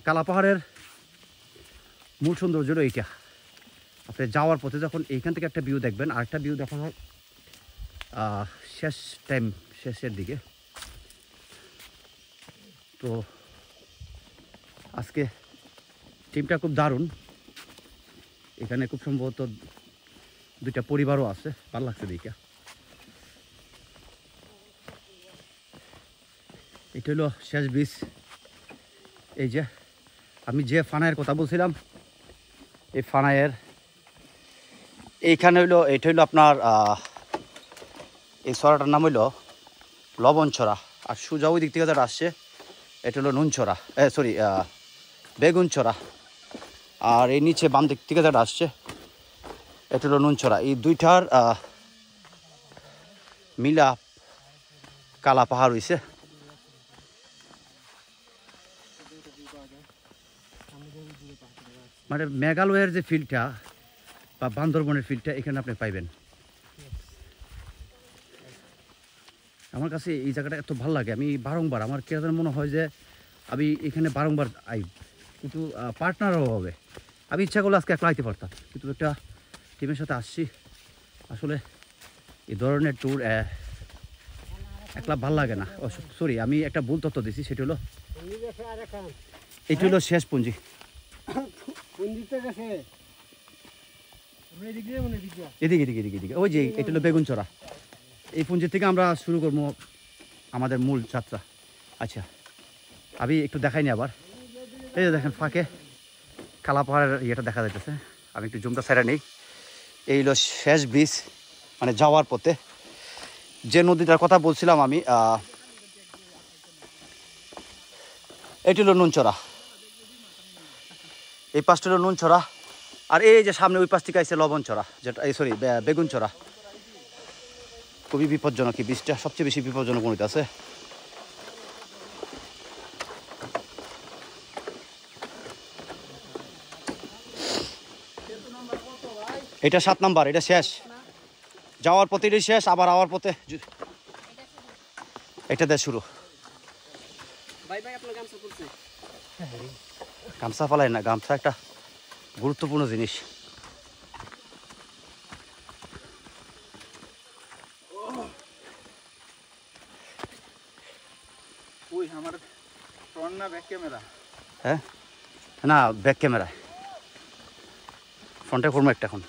কালা পাহাড়ের মূল সৌন্দর্য হলো এইটা। আপনি যাওয়ার পথে যখন এইখান থেকে একটা ভিউ দেখবেন, আর একটা ভিউ দেখা হয় শেষের দিকে। তো আজকে টিমটা খুব দারুণ। এখানে খুব সম্ভবত 2টা পরিবারও আছে, ভালো লাগছে দেখে। এটা হলো শেষ ব্রিজ। এই যে আমি যে ফানায়ের কথা বলছিলাম, এই ফানায়ের এইখানে হইলো, এটা হইলো আপনার এই ছড়াটার নাম হইলো লবণছড়া। আর সোজা ওই দিক থেকে যেটা আসছে এটা হলো নুনছড়া, সরি বেগুনছড়া। আর এই নিচে বাম দিক থেকে যেটা আসছে এটা হলো নুনছড়া। এই দুইটার মিলা কালা পাহাড় হইছে। মানে মেঘালয়ের যে ফিল্ডটা বা বান্দরবনের ফিল্ডটা এখানে আপনি পাইবেন। আমার কাছে এই জায়গাটা এত ভালো লাগে, আমি বারংবার, আমার কেন মনে হয় যে আমি এখানে বারংবার আই, কিন্তু পার্টনারও হবে। আমি ইচ্ছা করলে আজকে একলা আইতে পারতাম, কিন্তু একটা টিমের সাথে আসছি। আসলে এই ধরনের ট্যুর একলা ভাল লাগে না। সরি, আমি একটা ভুল তথ্য দিছি। সেটা হলো এটি হলো শেষ পুঞ্জি। এদিকে এদিকে এদিকে এদিকে ওই যে এটা হলো বেগুনছড়া। এই পুঞ্জি থেকে আমরা শুরু করবো আমাদের মূল যাত্রা। আচ্ছা, আমি একটু দেখাইনি আবার। এই যে দেখেন ফাঁকে কালা পাহাড়ের ইয়েটা দেখা যাইতেছে। আমি একটু জুমটা সাইডে নেই। এই হলো শেষ ব্রিজ, মানে যাওয়ার পথে যে নদীটার কথা বলছিলাম আমি, এটি হলো নুনছড়া। এই পাশটা হলো নুনছড়া। আর এই যে সামনে ওই পাশ থেকে আসছে লবণছড়া, যেটা সরি বেগুনছড়া। খুবই বিপজ্জনক এই বীজটা, সবচেয়ে বেশি বিপজ্জনক মনে আছে। এটা 7 নাম্বার, এটা শেষ। যাওয়ার পথে এটাই শেষ, আবার আওয়ার পথে এটা দিয়ে শুরু। গামছা ফালাই না, গামছা একটা গুরুত্বপূর্ণ জিনিস। হ্যাঁ না, ব্যাক ক্যামেরা ফ্রন্টে করবো একটা এখন।